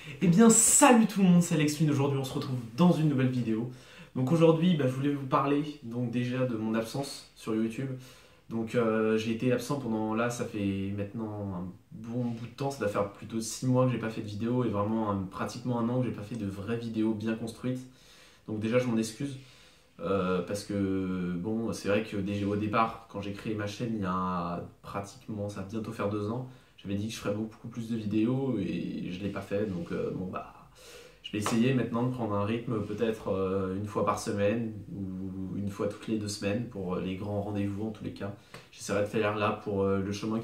Eh bien, salut tout le monde, c'est Alexwin. Aujourd'hui, on se retrouve dans une nouvelle vidéo. Donc aujourd'hui, je voulais vous parler déjà de mon absence sur YouTube. J'ai été absent pendant là, ça fait maintenant un bon bout de temps. Ça doit faire plutôt 6 mois que j'ai pas fait de vidéo et vraiment pratiquement un an que j'ai pas fait de vraies vidéos bien construites. Donc déjà, je m'en excuse. Parce que bon, c'est vrai que déjà au départ, quand j'ai créé ma chaîne, il y a pratiquement, ça va bientôt faire 2 ans, j'avais dit que je ferais beaucoup plus de vidéos et je l'ai pas fait. Je vais essayer maintenant de prendre un rythme peut-être une fois par semaine ou une fois toutes les 2 semaines pour les grands rendez-vous en tous les cas. J'essaierai de faire là pour le chemin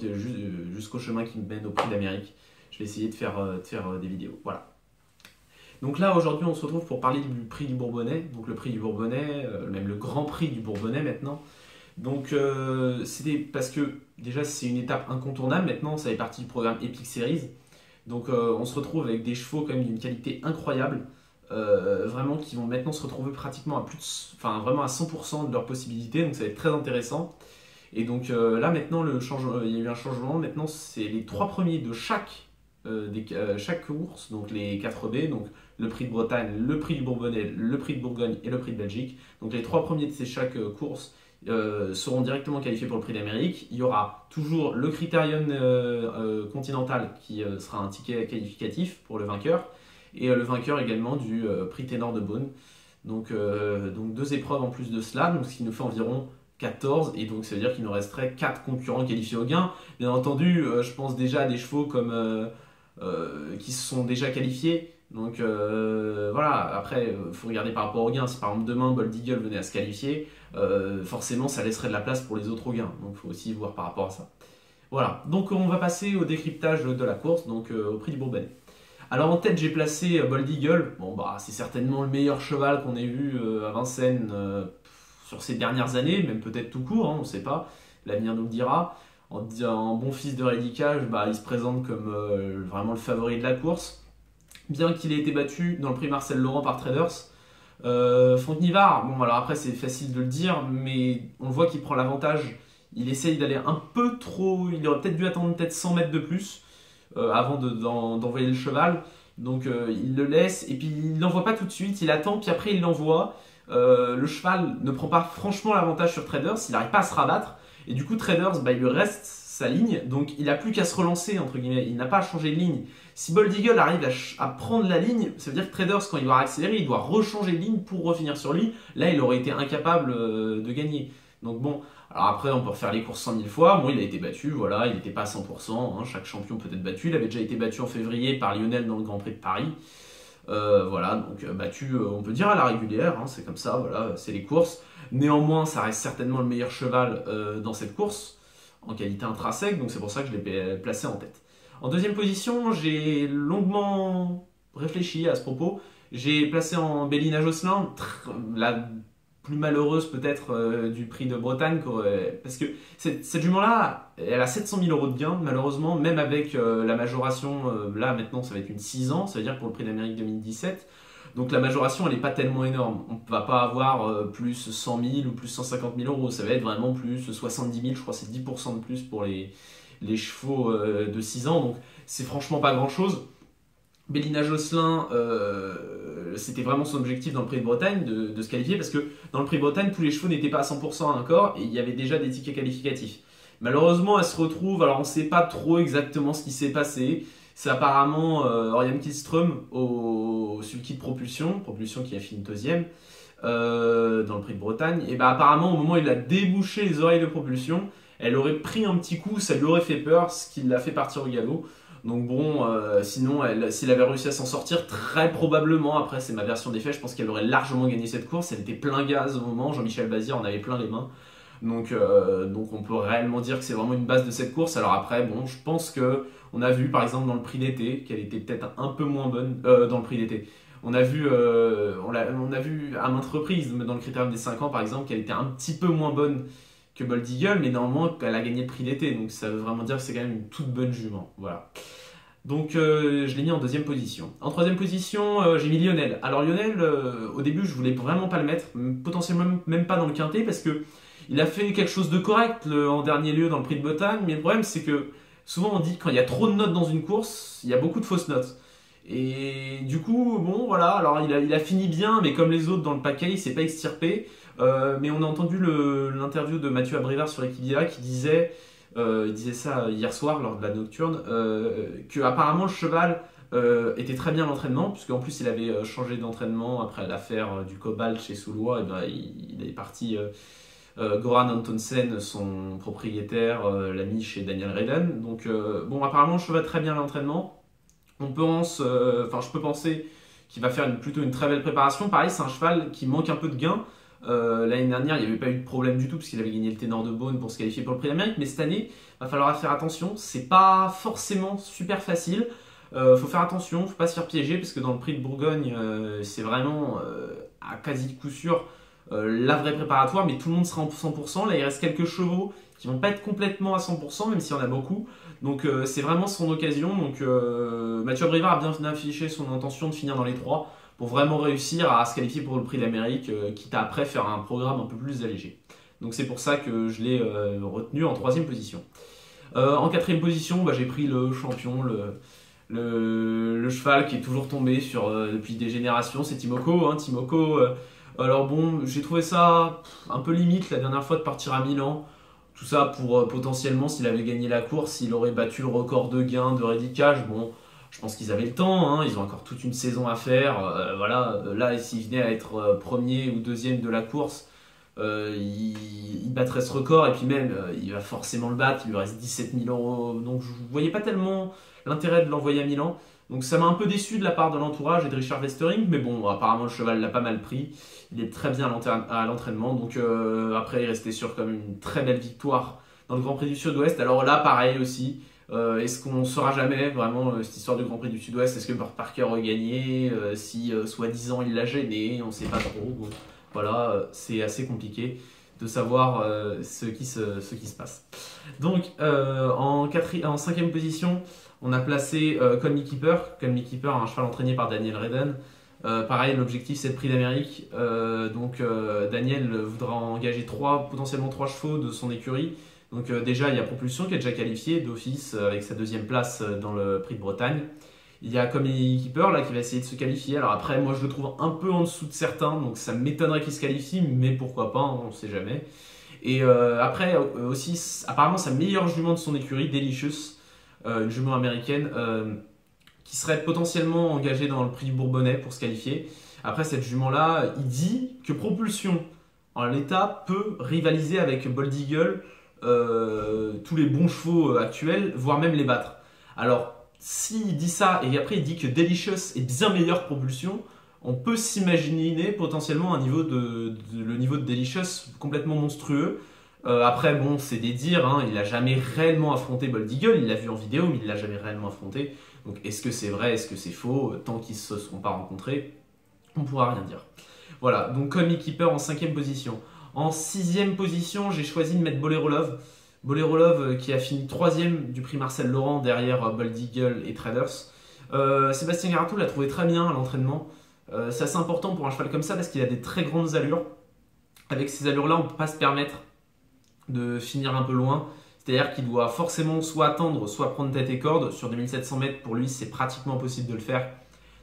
jusqu'au chemin qui me mène au Prix d'Amérique. Je vais essayer de faire des vidéos. Voilà. Donc là, aujourd'hui, on se retrouve pour parler du prix du Bourbonnais. Donc le prix du Bourbonnais, même le Grand Prix du Bourbonnais maintenant. C'était parce que déjà, c'est une étape incontournable. Maintenant, ça fait partie du programme Epic Series. On se retrouve avec des chevaux quand même d'une qualité incroyable. Vraiment qui vont maintenant se retrouver pratiquement à enfin vraiment à 100% de leurs possibilités. Donc ça va être très intéressant. Là maintenant, il y a eu un changement. Maintenant, c'est les 3 premiers de chaque course, donc les 4B, donc le prix de Bretagne, le prix du Bourbonnais, le prix de Bourgogne et le prix de Belgique. Donc les 3 premiers de chaque course seront directement qualifiés pour le prix d'Amérique. Il y aura toujours le Critérium continental qui sera un ticket qualificatif pour le vainqueur et le vainqueur également du prix Ténor de Beaune. Donc 2 épreuves en plus de cela, donc ce qui nous fait environ 14, et donc ça veut dire qu'il nous resterait 4 concurrents qualifiés au gain. Bien entendu, je pense déjà à des chevaux qui se sont déjà qualifiés. Voilà, après, il faut regarder par rapport au gain. Si par exemple demain Bold Eagle venait à se qualifier, forcément ça laisserait de la place pour les autres au gain. Donc il faut aussi voir par rapport à ça. Voilà, donc on va passer au décryptage de la course, au prix du Bourbonnais. Alors en tête, j'ai placé Bold Eagle. Bon, c'est certainement le meilleur cheval qu'on ait vu à Vincennes sur ces dernières années, même peut-être tout court, on ne sait pas, l'avenir nous le dira. En bon fils de Rédicage, il se présente comme vraiment le favori de la course. Bien qu'il ait été battu dans le prix Marcel Laurent par Traders. Fontenivard, bon alors après c'est facile de le dire, mais on voit qu'il prend l'avantage. Il essaye d'aller un peu trop, il aurait peut-être dû attendre peut-être 100 mètres de plus avant d'envoyer le cheval. Il le laisse et puis il l'envoie pas tout de suite, il attend, puis après il l'envoie. Le cheval ne prend pas franchement l'avantage sur Traders, il n'arrive pas à se rabattre. Et du coup, Traders, il lui reste sa ligne, donc il n'a plus qu'à se relancer, entre guillemets, il n'a pas à changer de ligne. Si Bold Eagle arrive à prendre la ligne, ça veut dire que Traders, quand il doit accélérer, il doit rechanger de ligne pour refinir sur lui. Là, il aurait été incapable de gagner. Donc bon, alors après, on peut refaire les courses 100 000 fois. Bon, il a été battu, voilà, il n'était pas à 100%, hein, chaque champion peut être battu. Il avait déjà été battu en février par Lionel dans le Grand Prix de Paris. Battu, on peut dire à la régulière, hein, c'est comme ça, voilà, c'est les courses. Néanmoins, ça reste certainement le meilleur cheval dans cette course, en qualité intrinsèque, donc c'est pour ça que je l'ai placé en tête. En deuxième position, j'ai longuement réfléchi à ce propos. J'ai placé en Bélina Josselin, la plus malheureuse peut-être du prix de Bretagne, parce que cette jument-là, elle a 700 000 euros de gain, malheureusement, même avec la majoration, là maintenant ça va être une 6 ans, ça veut dire pour le prix d'Amérique 2017. Donc la majoration, elle n'est pas tellement énorme. On ne va pas avoir plus 100 000 ou plus 150 000 euros. Ça va être vraiment plus 70 000, je crois que c'est 10% de plus pour les chevaux de 6 ans. Donc c'est franchement pas grand-chose. Bélina Josselin, c'était vraiment son objectif dans le Prix de Bretagne de se qualifier parce que dans le Prix de Bretagne, tous les chevaux n'étaient pas à 100% encore et il y avait déjà des tickets qualificatifs. Malheureusement, elle se retrouve, alors on ne sait pas trop exactement ce qui s'est passé. C'est apparemment Oriane Kihlström au sulky de propulsion qui a fini deuxième dans le Prix de Bretagne. Et apparemment, au moment où il a débouché les oreilles de propulsion, elle aurait pris un petit coup, ça lui aurait fait peur, ce qui l'a fait partir au galop. Donc bon, sinon, s'il avait réussi à s'en sortir, très probablement, après c'est ma version des faits, je pense qu'elle aurait largement gagné cette course. Elle était plein gaz au moment, Jean-Michel Bazir en avait plein les mains. Donc on peut réellement dire que c'est vraiment une base de cette course. Alors après, bon, je pense que on a vu par exemple dans le prix d'été qu'elle était peut-être un peu moins bonne dans le prix d'été. On a vu à maintes reprises dans le critérium des 5 ans par exemple qu'elle était un petit peu moins bonne que Bold Eagle, mais normalement elle a gagné le prix d'été. Donc ça veut vraiment dire que c'est quand même une toute bonne jument. Voilà. Je l'ai mis en deuxième position. En troisième position, j'ai mis Lionel. Alors Lionel, au début, je voulais vraiment pas le mettre, potentiellement même pas dans le quintet, parce que il a fait quelque chose de correct en dernier lieu dans le prix de Bretagne, mais le problème c'est que souvent on dit que quand il y a trop de notes dans une course, il y a beaucoup de fausses notes. Et du coup, bon, voilà, alors il a fini bien, mais comme les autres dans le paquet, il s'est pas extirpé. Mais on a entendu l'interview de Mathieu Abrivard sur Equidia qui disait, il disait ça hier soir lors de la nocturne, que apparemment le cheval était très bien l'entraînement, puisqu'en plus il avait changé d'entraînement après l'affaire du Cobalt chez Soulois, et ben, il est parti. Goran Antonsen, son propriétaire, l'a mis chez Daniel Redden. Donc, bon, apparemment, le cheval très bien à l'entraînement. Je peux penser qu'il va faire plutôt une très belle préparation. Pareil, c'est un cheval qui manque un peu de gain. L'année dernière, il n'y avait pas eu de problème du tout parce qu'il avait gagné le Ténor de Beaune pour se qualifier pour le Prix d'Amérique. Mais cette année, il va falloir faire attention. C'est pas forcément super facile. Faut faire attention, faut pas se faire piéger parce que dans le Prix de Bourgogne, c'est vraiment à quasi coup sûr la vraie préparatoire, mais tout le monde sera en 100%. Là, il reste quelques chevaux qui vont pas être complètement à 100%, même s'il y en a beaucoup. Donc, c'est vraiment son occasion. Donc, Mathieu Abrivard a bien affiché son intention de finir dans les 3 pour vraiment réussir à se qualifier pour le Prix d'Amérique, quitte à après faire un programme un peu plus allégé. Donc, c'est pour ça que je l'ai retenu en 3e position. En 4e position, j'ai pris le champion, le cheval qui est toujours tombé depuis des générations, c'est Timoko. Timoko, alors bon, j'ai trouvé ça un peu limite la dernière fois de partir à Milan. Tout ça pour potentiellement, s'il avait gagné la course, il aurait battu le record de gains de Redicage. Bon, je pense qu'ils avaient le temps, ils ont encore toute une saison à faire. Là, s'il venait à être premier ou deuxième de la course, il battrait ce record. Et puis même, il va forcément le battre, il lui reste 17 000 euros. Donc je ne voyais pas tellement l'intérêt de l'envoyer à Milan. Donc ça m'a un peu déçu de la part de l'entourage et de Richard Westering, mais bon, apparemment le cheval l'a pas mal pris, il est très bien à l'entraînement, donc après il restait sur comme une très belle victoire dans le Grand Prix du Sud-Ouest. Alors là, pareil aussi, est-ce qu'on ne saura jamais vraiment cette histoire du Grand Prix du Sud-Ouest, est-ce que Burt Parker a gagné, si soi-disant il l'a gêné, on ne sait pas trop, bon, voilà, c'est assez compliqué de savoir ce qui se passe. Donc en 5e position, on a placé Call Me Keeper. Call Me Keeper, un cheval entraîné par Daniel Redden. Pareil, l'objectif c'est le Prix d'Amérique. Daniel voudra engager potentiellement 3 chevaux de son écurie. Donc déjà, il y a Propulsion qui est déjà qualifié d'office avec sa 2e place dans le Prix de Bretagne. Il y a Call Me Keeper là, qui va essayer de se qualifier. Alors après, moi je le trouve un peu en dessous de certains, donc ça m'étonnerait qu'il se qualifie, mais pourquoi pas, on ne sait jamais. Et après, aussi, apparemment, sa meilleure jument de son écurie, Delicious, une jument américaine, qui serait potentiellement engagée dans le Prix du Bourbonnais pour se qualifier. Après, cette jument-là, il dit que Propulsion, en l'état, peut rivaliser avec Bold Eagle, tous les bons chevaux actuels, voire même les battre. Alors, s'il dit ça, et après il dit que Delicious est bien meilleur que Propulsion, on peut s'imaginer potentiellement le niveau de Delicious complètement monstrueux. Après, bon, c'est des dires, il n'a jamais réellement affronté Bold Eagle, il l'a vu en vidéo, mais il ne l'a jamais réellement affronté. Donc, est-ce que c'est vrai, est-ce que c'est faux? Tant qu'ils ne se seront pas rencontrés, on ne pourra rien dire. Voilà, donc Call Me Keeper en 5e position. En 6e position, j'ai choisi de mettre Bolero Love. Bolero Love qui a fini 3e du prix Marcel Laurent derrière Bold Eagle et Traders. Sébastien Garato l'a trouvé très bien à l'entraînement. C'est assez important pour un cheval comme ça parce qu'il a des très grandes allures. Avec ces allures-là, on ne peut pas se permettre de finir un peu loin. C'est-à-dire qu'il doit forcément soit attendre, soit prendre tête et corde. Sur 2700 mètres, pour lui, c'est pratiquement impossible de le faire.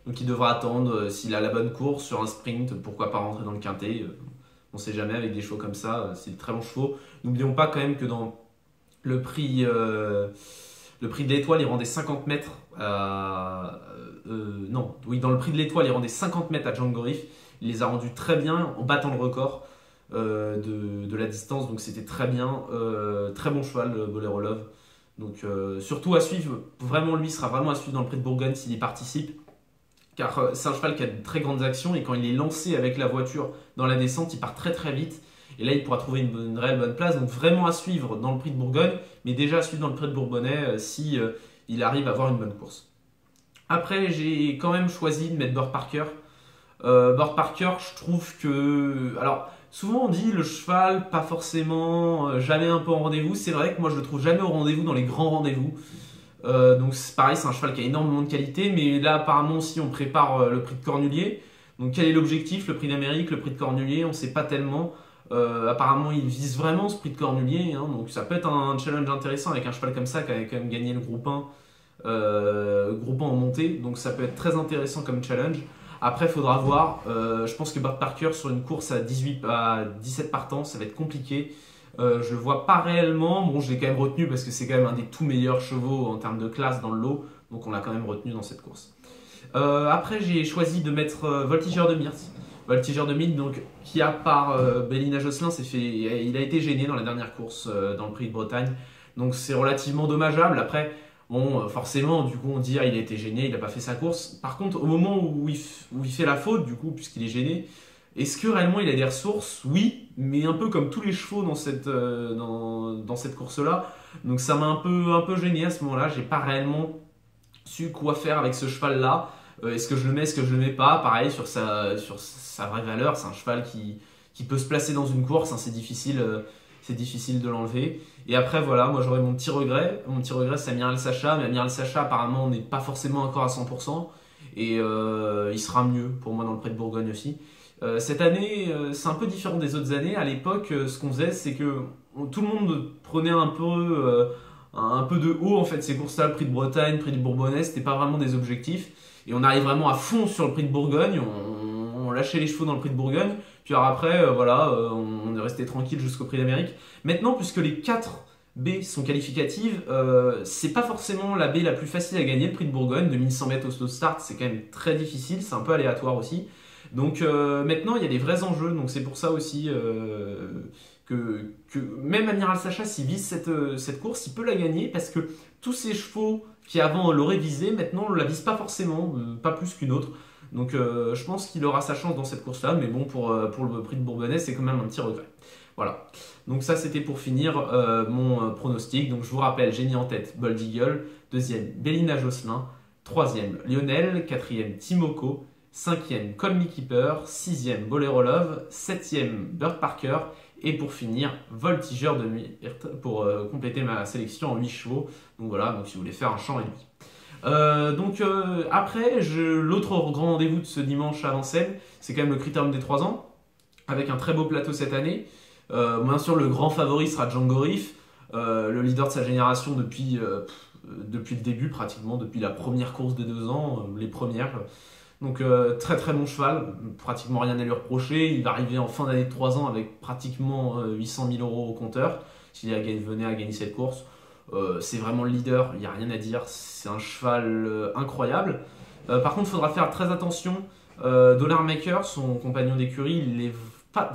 Donc il devra attendre s'il a la bonne course sur un sprint, pourquoi pas rentrer dans le quintet. On ne sait jamais avec des chevaux comme ça, c'est de très bons chevaux. N'oublions pas quand même que dans le prix de l'Étoile, il rendait 50 mètres dans le prix de l'Étoile, il rendait 50 mètres à Django Gorif. Il les a rendus très bien en battant le record de la distance, donc c'était très bien. Très bon cheval, Bolero Love. Donc surtout à suivre, vraiment lui sera vraiment à suivre dans le prix de Bourgogne s'il y participe. Car c'est un cheval qui a de très grandes actions et quand il est lancé avec la voiture dans la descente, il part très très vite. Et là, il pourra trouver une réelle bonne place. Donc vraiment à suivre dans le prix de Bourgogne, mais déjà à suivre dans le prix de Bourbonnais si il arrive à avoir une bonne course. Après, j'ai quand même choisi de mettre Burt Parker. Burt Parker, je trouve que... Alors, souvent on dit le cheval, pas forcément, jamais un peu en rendez-vous. C'est vrai que moi, je le trouve jamais au rendez-vous dans les grands rendez-vous. Donc c'est pareil, c'est un cheval qui a énormément de qualité, mais là apparemment aussi on prépare le prix de Cornulier. Donc quel est l'objectif? Le prix d'Amérique, le prix de Cornulier, on ne sait pas tellement. Apparemment il vise vraiment ce prix de Cornulier, donc ça peut être un challenge intéressant avec un cheval comme ça qui a quand même gagné le groupe 1 groupant en montée, donc ça peut être très intéressant comme challenge. Après, il faudra voir. Je pense que Burt Parker sur une course à 17 partants, ça va être compliqué. Je le vois pas réellement. Bon, je l'ai quand même retenu parce que c'est quand même un des tout meilleurs chevaux en termes de classe dans le lot, donc on l'a quand même retenu dans cette course. Après, j'ai choisi de mettre Voltigeur de Myrthe. Voltigeur de Myrthe, donc, qui a par Bélina Josselin, il a été gêné dans la dernière course dans le Prix de Bretagne. Donc c'est relativement dommageable. Après, bon, forcément, du coup, on dit il a été gêné, il n'a pas fait sa course. Par contre, au moment où il fait la faute, du coup, puisqu'il est gêné, est-ce que réellement il a des ressources? Oui, mais un peu comme tous les chevaux dans cette course-là. Donc ça m'a un peu gêné à ce moment-là. J'ai pas réellement su quoi faire avec ce cheval-là. Est-ce que je le mets, est-ce que je le mets pas? Pareil, sur sa vraie valeur, c'est un cheval qui peut se placer dans une course, hein, c'est difficile de l'enlever. Et après, voilà, moi j'aurais mon petit regret. Mon petit regret, c'est Amiral Sacha. Mais Amiral Sacha, apparemment, n'est pas forcément encore à 100%. Et il sera mieux pour moi dans le Prix de Bourgogne aussi. Cette année, c'est un peu différent des autres années. À l'époque, ce qu'on faisait, c'est que tout le monde prenait un peu de haut en fait ces courses-là, le Prix de Bretagne, le Prix du Bourbonnais, c'était pas vraiment des objectifs. Et on arrive vraiment à fond sur le Prix de Bourgogne, on lâchait les chevaux dans le Prix de Bourgogne, puis alors après, voilà, on est resté tranquille jusqu'au Prix d'Amérique. Maintenant, puisque les 4 B sont qualificatives, c'est pas forcément la baie la plus facile à gagner, le Prix de Bourgogne, de 1100 mètres au slow start, c'est quand même très difficile, c'est un peu aléatoire aussi. Donc maintenant, il y a des vrais enjeux, donc c'est pour ça aussi que même Amiral Sacha, s'il vise cette course, il peut la gagner parce que tous ces chevaux qui avant l'auraient visé, maintenant ne la visent pas forcément, pas plus qu'une autre. Donc je pense qu'il aura sa chance dans cette course-là, mais bon, pour le Prix de Bourbonnais, c'est quand même un petit regret. Voilà, donc ça c'était pour finir mon pronostic. Donc je vous rappelle, j'ai mis en tête Bold Eagle, deuxième Bélina Josselin, troisième Lionel, quatrième Timoko, cinquième Call Me Keeper, sixième Bolero Love, septième Burt Parker, et pour finir, Voltigeur de Myrthe pour compléter ma sélection en 8 chevaux. Donc voilà, donc si vous voulez faire un champ et demi. Après, l'autre grand rendez-vous de ce dimanche à Vincennes, c'est quand même le Critérium des 3 ans, avec un très beau plateau cette année. Bien sûr, le grand favori sera Django Riff, le leader de sa génération depuis le début, pratiquement, depuis la première course des 2 ans, les premières. Donc très très bon cheval, pratiquement rien à lui reprocher. Il va arriver en fin d'année de 3 ans avec pratiquement 800 000 euros au compteur s'il venait à gagner cette course. C'est vraiment le leader, il n'y a rien à dire, c'est un cheval incroyable. Par contre, il faudra faire très attention. Dollar Maker, son compagnon d'écurie, il est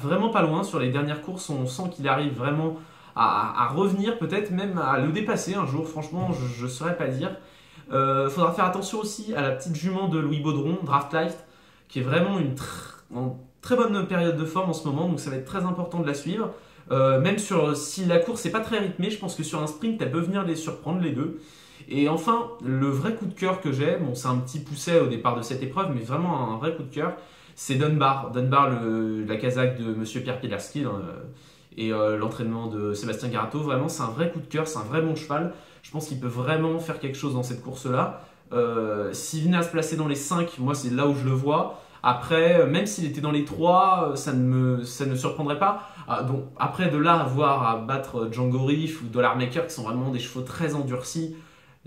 vraiment pas loin. Sur les dernières courses, on sent qu'il arrive vraiment à revenir, peut-être même à le dépasser un jour. Franchement, je ne saurais pas dire. Faudra faire attention aussi à la petite jument de Louis Baudron, Draft Light, qui est vraiment en très bonne période de forme en ce moment, donc ça va être très important de la suivre. Même si la course n'est pas très rythmée, je pense que sur un sprint, elle peut venir les surprendre les deux. Et enfin, le vrai coup de cœur que j'ai, bon c'est un petit pousset au départ de cette épreuve, mais vraiment un vrai coup de cœur, c'est Dunbar. Dunbar, la casaque de Monsieur Pierre Pilarski et l'entraînement de Sébastien Garato. Vraiment, c'est un vrai coup de cœur, c'est un vrai bon cheval. Je pense qu'il peut vraiment faire quelque chose dans cette course-là. S'il venait à se placer dans les 5, moi c'est là où je le vois. Après, même s'il était dans les 3, ça ne me surprendrait pas. Donc, après, de là à voir à battre Django Riff ou Dollar Maker, qui sont vraiment des chevaux très endurcis,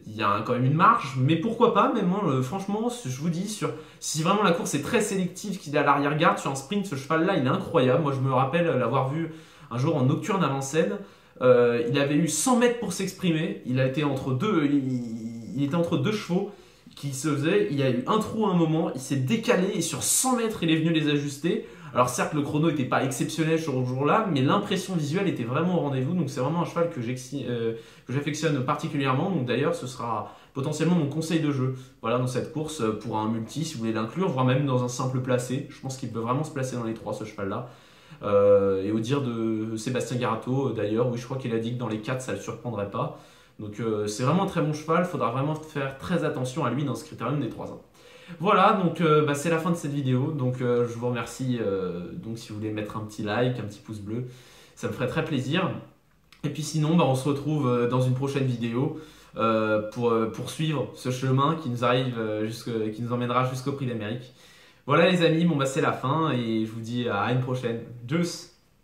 il y a quand même une marge. Mais pourquoi pas, même moi, franchement, je vous dis, si vraiment la course est très sélective, qu'il est à l'arrière-garde, sur un sprint, ce cheval-là, il est incroyable. Moi, je me rappelle l'avoir vu un jour en nocturne à Vincennes. Il avait eu 100 mètres pour s'exprimer. Il était entre deux chevaux qui se faisaient. Il y a eu un trou à un moment. Il s'est décalé et sur 100 mètres, il est venu les ajuster. Alors certes, le chrono n'était pas exceptionnel ce jour-là, mais l'impression visuelle était vraiment au rendez-vous. Donc c'est vraiment un cheval que j'affectionne particulièrement. Donc d'ailleurs, ce sera potentiellement mon conseil de jeu. Voilà, dans cette course pour un multi, si vous voulez l'inclure, voire même dans un simple placé. Je pense qu'il peut vraiment se placer dans les 3, ce cheval-là. Et au dire de Sébastien Garato, d'ailleurs, oui, je crois qu'il a dit que dans les 4, ça ne le surprendrait pas. Donc c'est vraiment un très bon cheval, il faudra vraiment faire très attention à lui dans ce critérium des 3 ans. Voilà, donc c'est la fin de cette vidéo. Donc je vous remercie. Donc si vous voulez mettre un petit like, un petit pouce bleu, ça me ferait très plaisir. Et puis sinon, on se retrouve dans une prochaine vidéo pour poursuivre ce chemin qui nous emmènera jusqu'au Prix d'Amérique. Voilà les amis, c'est la fin et je vous dis à une prochaine. Tchuss!